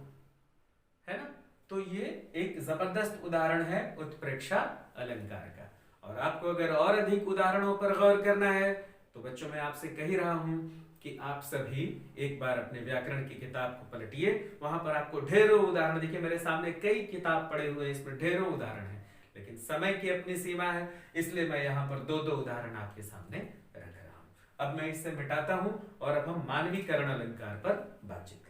है ना। तो ये एक जबरदस्त उदाहरण है उत्प्रेक्षा अलंकार का। और आपको अगर और अधिक उदाहरणों पर गौर करना है तो बच्चों मैं आपसे कह ही रहा हूं कि आप सभी एक बार अपने व्याकरण की किताब को पलटिए, वहां पर आपको ढेरों उदाहरण दिखे। मेरे सामने कई किताब पड़े हुए हैं, इसमें ढेरों उदाहरण है, लेकिन समय की अपनी सीमा है, इसलिए मैं यहाँ पर दो दो उदाहरण आपके सामने रख रहा हूं। अब मैं इसे मिटाता हूं और अब हम मानवीकरण अलंकार पर बातचीत करेंगे।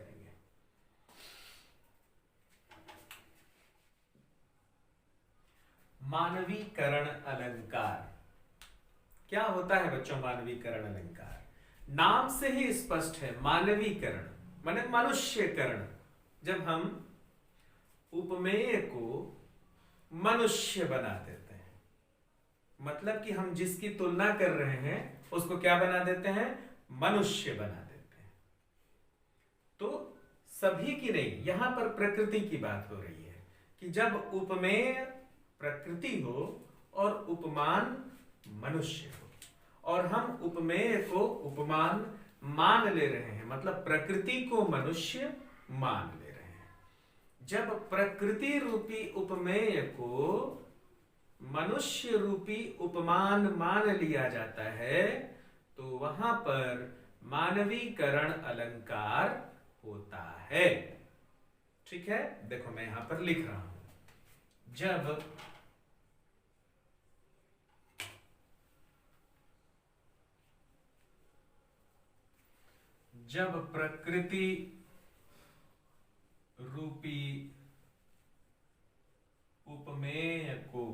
मानवीकरण अलंकार क्या होता है बच्चों? मानवीकरण अलंकार नाम से ही स्पष्ट है। मानवीकरण माने मनुष्यकरण। जब हम उपमेय को मनुष्य बना देते हैं, मतलब कि हम जिसकी तुलना कर रहे हैं उसको क्या बना देते हैं? मनुष्य बना देते हैं। तो सभी की नहीं, यहां पर प्रकृति की बात हो रही है कि जब उपमेय प्रकृति हो और उपमान मनुष्य हो, और हम उपमेय को उपमान मान ले रहे हैं, मतलब प्रकृति को मनुष्य मान ले रहे हैं। जब प्रकृति रूपी उपमेय को मनुष्य रूपी उपमान मान लिया जाता है तो वहां पर मानवीकरण अलंकार होता है। ठीक है, देखो मैं यहां पर लिख रहा हूं। जब प्रकृति रूपी उपमेय को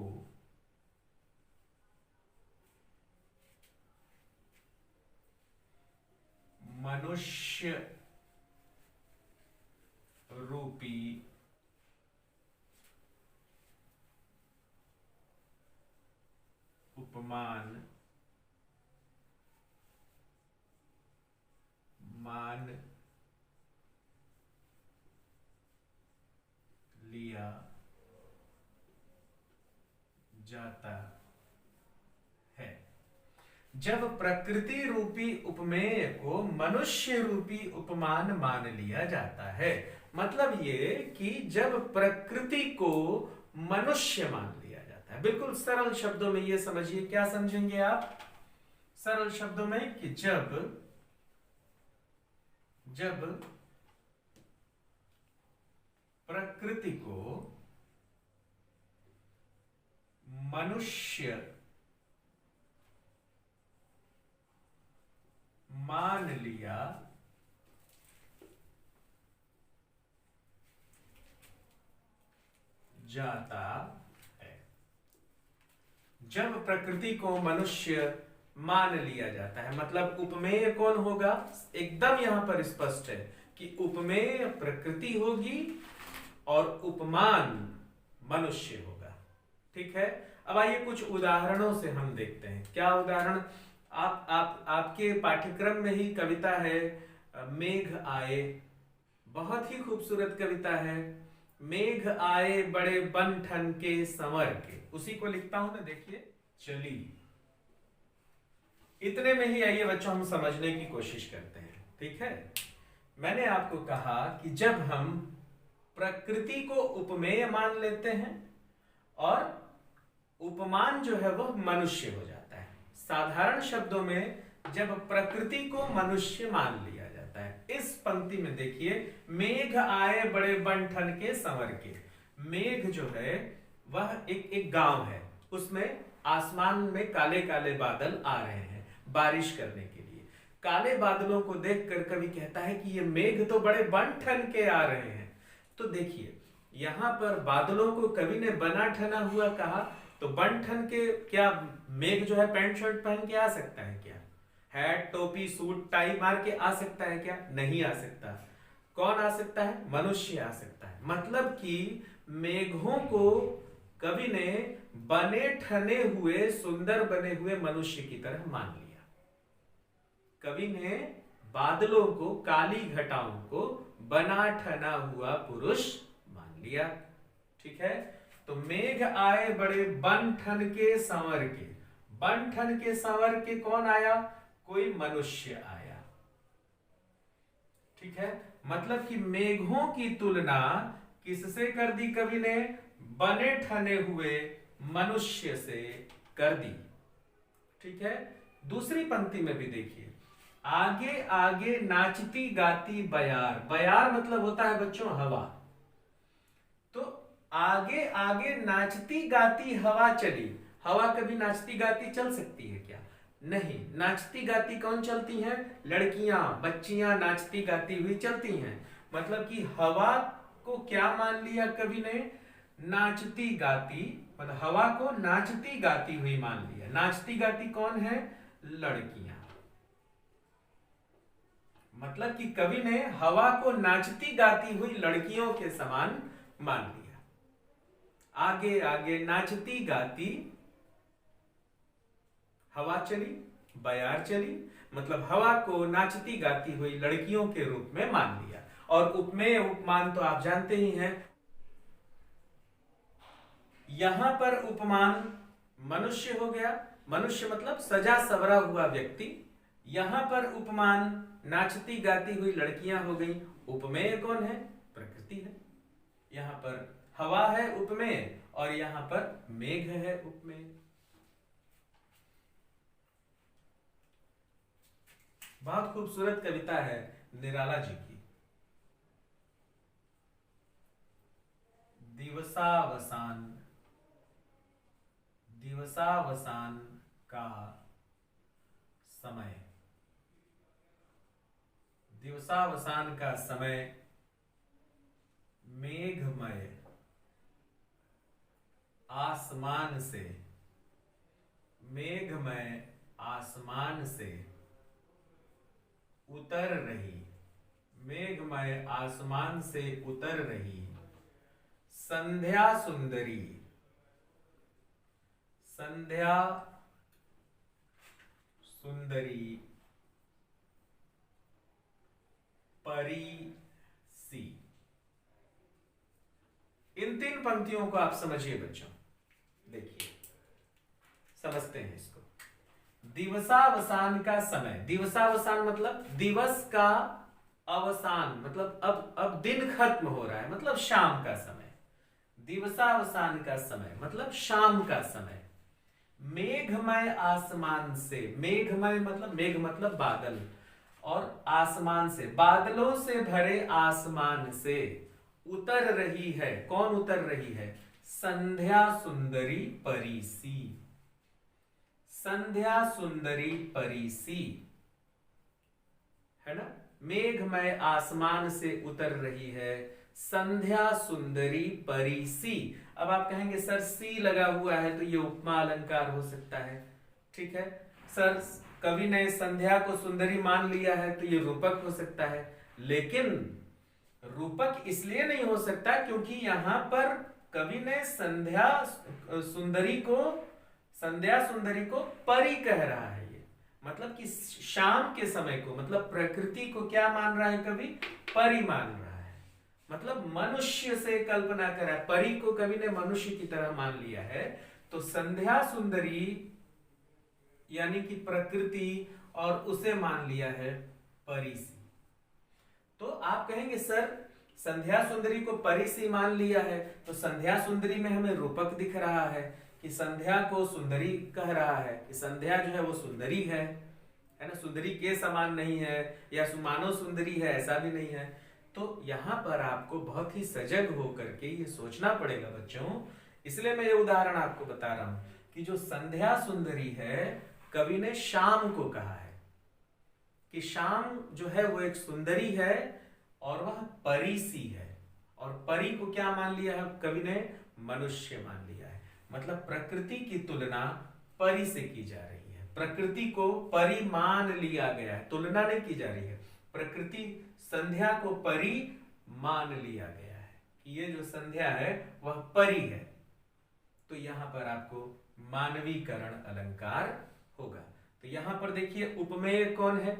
मनुष्य रूपी उपमान मान लिया जाता है। जब प्रकृति रूपी उपमेय को मनुष्य रूपी उपमान मान लिया जाता है, मतलब ये कि जब प्रकृति को मनुष्य मान लिया जाता है। बिल्कुल सरल शब्दों में ये समझिए, क्या समझेंगे आप सरल शब्दों में? कि जब प्रकृति को मनुष्य मान लिया जाता है। जब प्रकृति को मनुष्य मान लिया जाता है, मतलब उपमेय कौन होगा? एकदम यहां पर स्पष्ट है कि उपमेय प्रकृति होगी और उपमान मनुष्य होगा। ठीक है, अब आइए कुछ उदाहरणों से हम देखते हैं। क्या उदाहरण? आपके पाठ्यक्रम में ही कविता है मेघ आए, बहुत ही खूबसूरत कविता है। मेघ आए बड़े बन ठन के संवर के, उसी को लिखता हूं मैं, देखिए। चलिए इतने में ही आइए बच्चों हम समझने की कोशिश करते हैं। ठीक है, मैंने आपको कहा कि जब हम प्रकृति को उपमेय मान लेते हैं और उपमान जो है वह मनुष्य हो जाता है। साधारण शब्दों में जब प्रकृति को मनुष्य मान लिया जाता है। इस पंक्ति में देखिए, मेघ आए बड़े बन ठन के संवर के। मेघ जो है वह एक गांव है, उसमें आसमान में काले काले बादल आ रहे हैं बारिश करने के लिए। काले बादलों को देखकर कवि कहता है कि ये मेघ तो बड़े बन ठन के आ रहे हैं। तो देखिए यहां पर बादलों को कवि ने बना ठना हुआ कहा, तो बन ठन के क्या मेघ जो है पैंट शर्ट पहन के आ सकता है क्या? हैट टोपी सूट टाई मार के आ सकता है क्या? नहीं आ सकता। कौन आ सकता है? मनुष्य आ सकता है। मतलब कि मेघों को कवि ने बने ठने हुए सुंदर बने हुए मनुष्य की तरह मान लिया। कवि ने बादलों को, काली घटाओं को बना ठना हुआ पुरुष मान लिया। ठीक है, तो मेघ आए बड़े बन ठन के संवर के। बन ठन के संवर के कौन आया? कोई मनुष्य आया। ठीक है, मतलब कि मेघों की तुलना किससे कर दी कवि ने? बने ठने हुए मनुष्य से कर दी। ठीक है, दूसरी पंक्ति में भी देखिए, आगे आगे नाचती गाती बयार। बयार मतलब होता है बच्चों हवा। तो आगे आगे नाचती गाती हवा चली। हवा कभी नाचती गाती चल सकती है क्या? नहीं। नाचती गाती कौन चलती हैं? लड़कियां, बच्चियां नाचती गाती हुई चलती हैं। मतलब कि हवा को क्या मान लिया कवि ने? नाचती गाती, मतलब हवा को नाचती गाती हुई मान लिया। नाचती गाती कौन है? लड़कियां। मतलब कि कवि ने हवा को नाचती गाती हुई लड़कियों के समान मान लिया। आगे आगे नाचती गाती हवा चली, बयार चली, मतलब हवा को नाचती गाती हुई लड़कियों के रूप में मान लिया। और उपमेय उपमान तो आप जानते ही हैं। यहां पर उपमान मनुष्य हो गया। मनुष्य मतलब सजा सवरा हुआ व्यक्ति। यहां पर उपमान नाचती गाती हुई लड़कियां हो गई। उपमेय कौन है? प्रकृति है। यहां पर हवा है उपमेय, और यहां पर मेघ है उपमेय। बहुत खूबसूरत कविता है निराला जी की। दिवसावसान, दिवसावसान का समय। दिवसावसान का समय मेघमय आसमान से, मेघमय आसमान से उतर रही, मेघमय आसमान से उतर रही संध्या सुंदरी, संध्या सुंदरी परी सी। इन तीन पंक्तियों को आप समझिए बच्चों। देखिए, समझते हैं इसको। दिवसावसान का समय। दिवसावसान मतलब दिवस का अवसान, मतलब अब दिन खत्म हो रहा है, मतलब शाम का समय। दिवसावसान का समय मतलब शाम का समय। मेघमय आसमान से, मेघमय मतलब, मेघ मतलब बादल, और आसमान से, बादलों से भरे आसमान से उतर रही है। कौन उतर रही है? संध्या सुंदरी परीसी, संध्या सुंदरी परीसी, है ना। मेघमय आसमान से उतर रही है संध्या सुंदरी परीसी। अब आप कहेंगे सर सी लगा हुआ है तो ये उपमा अलंकार हो सकता है। ठीक है सर, कवि ने संध्या को सुंदरी मान लिया है तो ये रूपक हो सकता है। लेकिन रूपक इसलिए नहीं हो सकता क्योंकि यहां पर कवि ने संध्या सुंदरी को, संध्या सुंदरी को परी कह रहा है। ये मतलब कि शाम के समय को, मतलब प्रकृति को क्या मान रहा है कवि? परी मान रहा है। मतलब मनुष्य से कल्पना करा, परी को कवि ने मनुष्य की तरह मान लिया है। तो संध्या सुंदरी यानी कि प्रकृति, और उसे मान लिया है परी सी। तो आप कहेंगे सर संध्या सुंदरी को परी सी मान लिया है, तो संध्या सुंदरी में हमें रूपक दिख रहा है कि संध्या को सुंदरी कह रहा है, कि संध्या जो है वो सुंदरी है ना, सुंदरी के समान नहीं है, या मानव सुंदरी है ऐसा भी नहीं है। तो यहां पर आपको बहुत ही सजग होकर के ये सोचना पड़ेगा बच्चों। इसलिए मैं ये उदाहरण आपको बता रहा हूं कि जो संध्या सुंदरी है, कवि ने शाम को कहा है कि शाम जो है वो एक सुंदरी है और वह परी सी है। और परी को क्या मान लिया है कवि ने? मनुष्य मान लिया है। मतलब प्रकृति की तुलना परी से की जा रही है, प्रकृति को परी मान लिया गया है, तुलना नहीं की जा रही है। प्रकृति संध्या को परी मान लिया गया है कि ये जो संध्या है वह परी है। तो यहां पर आपको मानवीकरण अलंकार होगा। तो यहां पर देखिए उपमेय कौन है?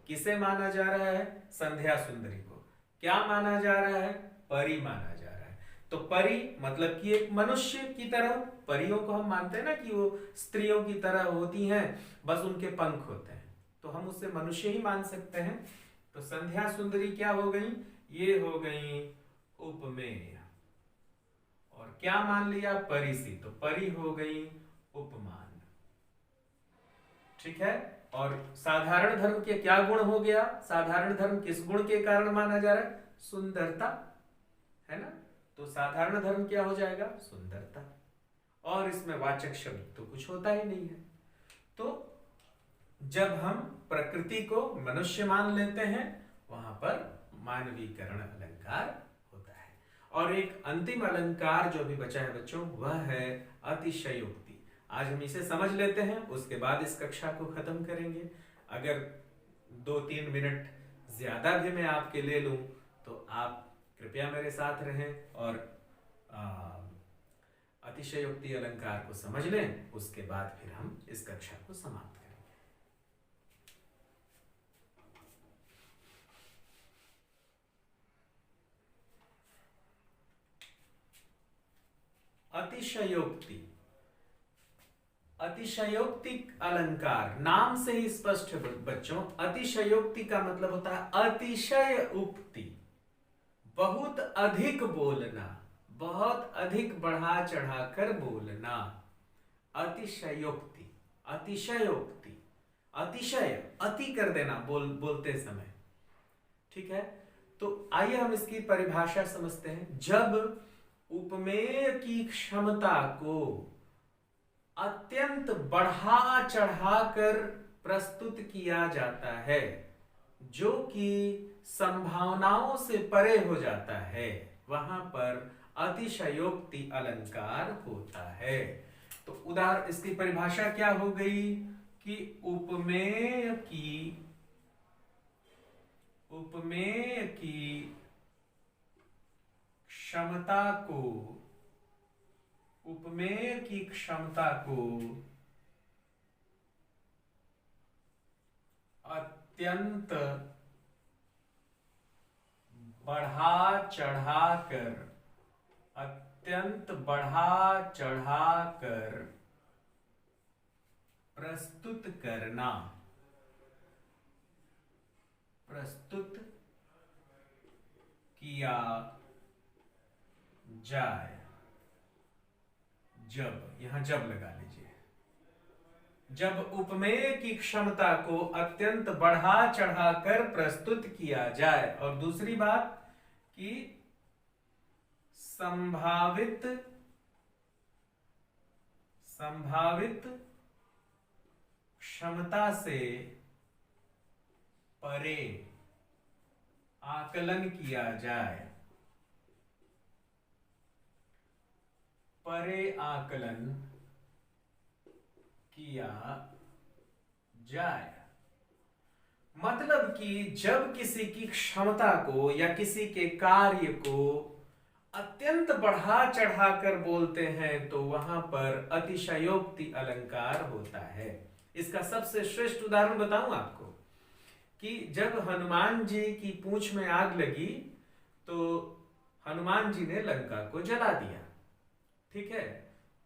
किसे माना जा रहा है? संध्या सुंदरी को। क्या माना जा रहा है? परी माना जा रहा है। तो परी मतलब कि एक मनुष्य की तरह, परियों को हम मानते हैं ना कि वो स्त्रियों की तरह होती हैं, बस उनके पंख होते हैं, तो हम उसे मनुष्य ही मान सकते हैं। तो संध्या सुंदरी क्या हो गई? ये हो गई उपमेय। और क्या मान लिया? परी सी, तो परी हो गई उपमान। ठीक है। और साधारण धर्म के क्या गुण हो गया? साधारण धर्म किस गुण के कारण माना जा रहा है? सुंदरता, है ना। तो साधारण धर्म क्या हो जाएगा? सुंदरता। और इसमें वाचक शब्द तो कुछ होता ही नहीं है। तो जब हम प्रकृति को मनुष्य मान लेते हैं, वहां पर मानवीकरण अलंकार होता है। और एक अंतिम अलंकार जो भी बचा है बच्चों, वह है अतिशयोक्ति। आज हम इसे समझ लेते हैं, उसके बाद इस कक्षा को खत्म करेंगे। अगर 2-3 मिनट ज्यादा भी मैं आपके ले लूं तो आप कृपया मेरे साथ रहें और अतिशयोक्ति अलंकार को समझ लें, उसके बाद फिर हम इस कक्षा को समाप्त करेंगे। अतिशयोक्ति, अतिशयोक्तिक अलंकार नाम से ही स्पष्ट है बच्चों। अतिशयोक्ति का मतलब होता है अतिशय उक्ति, बहुत अधिक बोलना, बहुत अधिक बढ़ा चढ़ाकर बोलना। अतिशयोक्ति, अतिशयोक्ति, अतिशय, अति कर देना बोलते समय। ठीक है। तो आइए हम इसकी परिभाषा समझते हैं। जब उपमेय की क्षमता को अत्यंत बढ़ा चढ़ाकर प्रस्तुत किया जाता है, जो कि संभावनाओं से परे हो जाता है, वहां पर अतिशयोक्ति अलंकार होता है। तो उदाहरण, इसकी परिभाषा क्या हो गई कि उपमेय की क्षमता को, उपमेय की क्षमता को अत्यंत बढ़ा चढ़ाकर, अत्यंत बढ़ा चढ़ाकर प्रस्तुत करना, प्रस्तुत किया जाए। जब, यहां जब लगा लीजिए। जब उपमेय की क्षमता को अत्यंत बढ़ा चढ़ाकर प्रस्तुत किया जाए। और दूसरी बात कि संभावित क्षमता से परे आकलन किया जाए, परे आकलन किया जाए। मतलब कि जब किसी की क्षमता को या किसी के कार्य को अत्यंत बढ़ा चढ़ाकर बोलते हैं, तो वहां पर अतिशयोक्ति अलंकार होता है। इसका सबसे श्रेष्ठ उदाहरण बताऊं आपको कि जब हनुमान जी की पूंछ में आग लगी तो हनुमान जी ने लंका को जला दिया। ठीक है।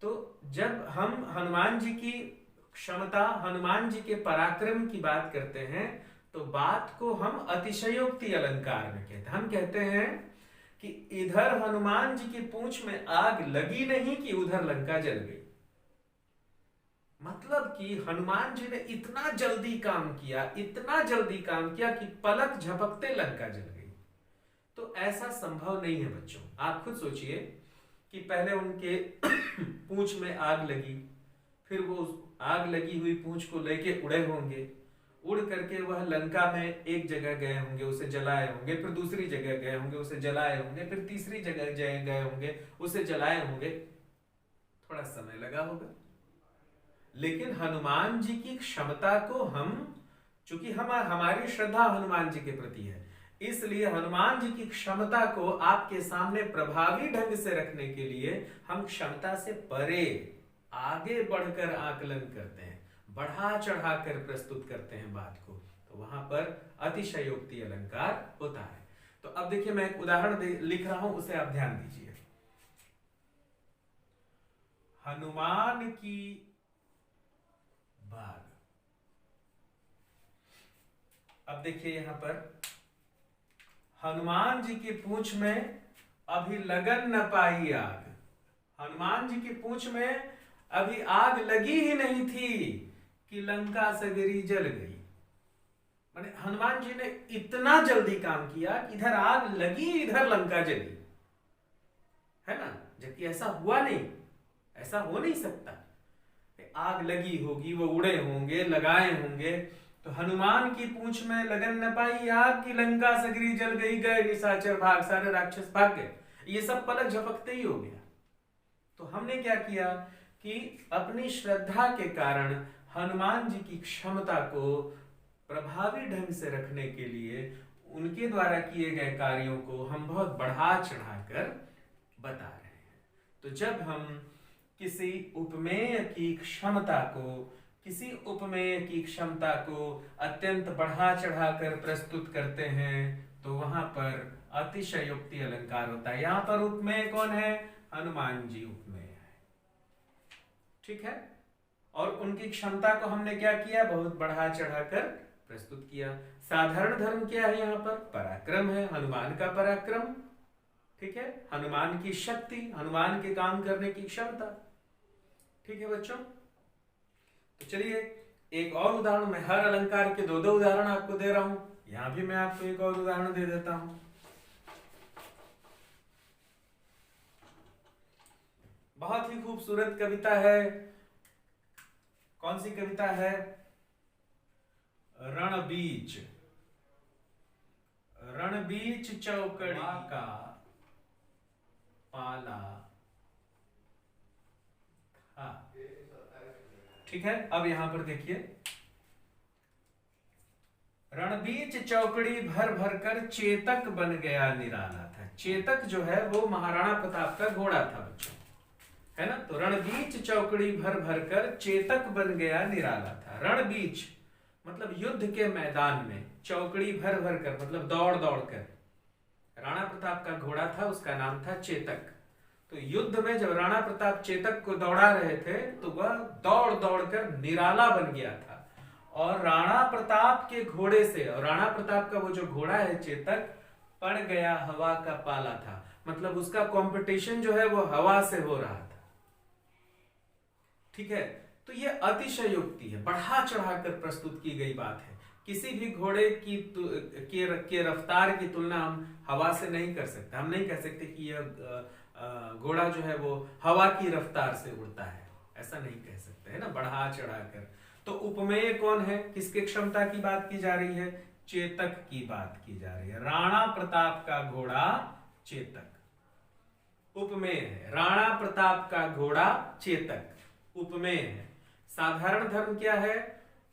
तो जब हम हनुमान जी की क्षमता, हनुमान जी के पराक्रम की बात करते हैं, तो बात को हम अतिशयोक्ति अलंकार में कहते हैं। हम कहते हैं कि इधर हनुमान जी की पूंछ में आग लगी नहीं कि उधर लंका जल गई। मतलब कि हनुमान जी ने इतना जल्दी काम किया, इतना जल्दी काम किया कि पलक झपकते लंका जल गई। तो ऐसा संभव नहीं है बच्चों। आप खुद सोचिए कि पहले उनके पूंछ में आग लगी, फिर वो आग लगी हुई पूंछ को लेके उड़े होंगे, उड़ करके वह लंका में एक जगह गए होंगे, उसे जलाए होंगे, फिर दूसरी जगह गए होंगे, उसे जलाए होंगे, फिर तीसरी जगह गए होंगे, उसे जलाए होंगे। थोड़ा समय लगा होगा। लेकिन हनुमान जी की क्षमता को हम, चूंकि हमारी श्रद्धा हनुमान जी के प्रति है, इसलिए हनुमान जी की क्षमता को आपके सामने प्रभावी ढंग से रखने के लिए हम क्षमता से परे आगे बढ़कर आकलन करते हैं, बढ़ा चढ़ाकर प्रस्तुत करते हैं बात को। तो वहां पर अतिशयोक्ति अलंकार होता है। तो अब देखिए मैं एक उदाहरण लिख रहा हूं, उसे आप ध्यान दीजिए। हनुमान की बाग। अब देखिए यहां पर हनुमान जी की पूंछ में अभी लगन न पाई आग। हनुमान जी की पूंछ में अभी आग लगी ही नहीं थी कि लंका सगरी जल गई। माने हनुमान जी ने इतना जल्दी काम किया कि इधर आग लगी इधर लंका जली, है ना। जबकि ऐसा हुआ नहीं, ऐसा हो नहीं सकता। आग लगी होगी, वो उड़े होंगे, लगाए होंगे, तो हनुमान की पूंछ में लगन न पाई आग की लंका सगरी जल गई, गए निशाचर भाग, सारे राक्षस भाग गए। ये सब पलक झपकते ही हो गया। तो हमने क्या किया कि अपनी श्रद्धा के कारण हनुमान जी की क्षमता को प्रभावी ढंग से रखने के लिए उनके द्वारा किए गए कार्यों को हम बहुत बढ़ा चढ़ाकर बता रहे हैं। तो जब हम किसी उपमेय की क्षमता को अत्यंत बढ़ा चढ़ाकर प्रस्तुत करते हैं तो वहां पर अतिशयोक्ति अलंकार होता है। यहां पर उपमेय कौन है? हनुमान जी उपमेय है, ठीक है। और उनकी क्षमता को हमने क्या किया? बहुत बढ़ा चढ़ाकर प्रस्तुत किया। साधारण धर्म क्या है? यहाँ पर पराक्रम है, हनुमान का पराक्रम, ठीक है, हनुमान की शक्ति, हनुमान के काम करने की क्षमता, ठीक है बच्चों। तो चलिए एक और उदाहरण, मैं हर अलंकार के दो उदाहरण आपको दे रहा हूं, यहां भी मैं आपको एक और उदाहरण दे देता हूं। बहुत ही खूबसूरत कविता है। कौन सी कविता है? रणबीच। रणबीच चौकड़ी का पाला था, ठीक है। अब यहां पर देखिए, रणबीच चौकड़ी भर भर कर चेतक बन गया निराला था। चेतक जो है वो महाराणा प्रताप का घोड़ा था बच्चों, है ना। तो रणबीच चौकड़ी भर भर कर चेतक बन गया निराला था। रणबीच मतलब युद्ध के मैदान में, चौकड़ी भर भर कर मतलब दौड़ दौड़ कर। राणा प्रताप का घोड़ा था, उसका नाम था चेतक। तो युद्ध में जब राणा प्रताप चेतक को दौड़ा रहे थे तो वह दौड़ दौड़ कर निराला बन गया था। और राणा प्रताप के घोड़े से, और राणा प्रताप का वो जो घोड़ा है चेतक, पड़ गया हवा का पाला था। मतलब उसका कंपटीशन जो है वो हवा से हो रहा था, ठीक है। तो ये अतिशयोक्ति है, बढ़ा चढ़ाकर प्रस्तुत की गई बात है। किसी भी घोड़े की रफ्तार की तुलना हम हवा से नहीं कर सकते। हम नहीं कह सकते कि यह घोड़ा जो है वो हवा की रफ्तार से उड़ता है, ऐसा नहीं कह सकते, है ना, बढ़ा चढ़ाकर। तो उपमेय कौन है? किसके क्षमता की बात की जा रही है? चेतक की बात की जा रही है। राणा प्रताप का घोड़ा चेतक उपमेय है। राणा प्रताप का घोड़ा चेतक उपमेय है। साधारण धर्म क्या है?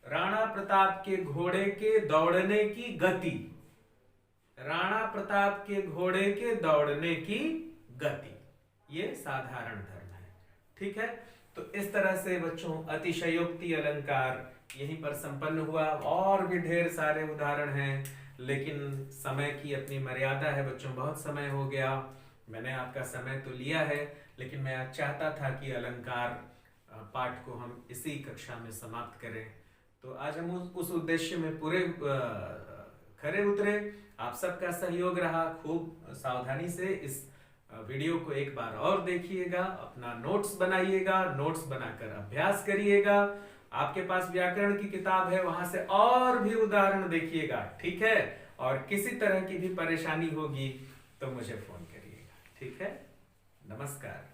राणा प्रताप के घोड़े के दौड़ने की गति। राणा प्रताप के घोड़े के दौड़ने की गति, ये साधारण धर्म है, ठीक है। तो इस तरह से बच्चों अतिशयोक्ति अलंकार यहीं पर संपन्न हुआ। और भी ढेर सारे उदाहरण हैं, लेकिन समय की अपनी मर्यादा है बच्चों, बहुत समय हो गया, मैंने आपका समय तो लिया है, लेकिन मैं आज चाहता था कि अलंकार पाठ को हम इसी कक्षा में समाप्त करें। तो आज हम उस उद्देश्य में पूरे खरे उतरे। आप सबका सहयोग रहा। खूब सावधानी से इस वीडियो को एक बार और देखिएगा, अपना नोट्स बनाइएगा, नोट्स बनाकर अभ्यास करिएगा। आपके पास व्याकरण की किताब है, वहां से और भी उदाहरण देखिएगा, ठीक है। और किसी तरह की भी परेशानी होगी तो मुझे फोन करिएगा, ठीक है। नमस्कार।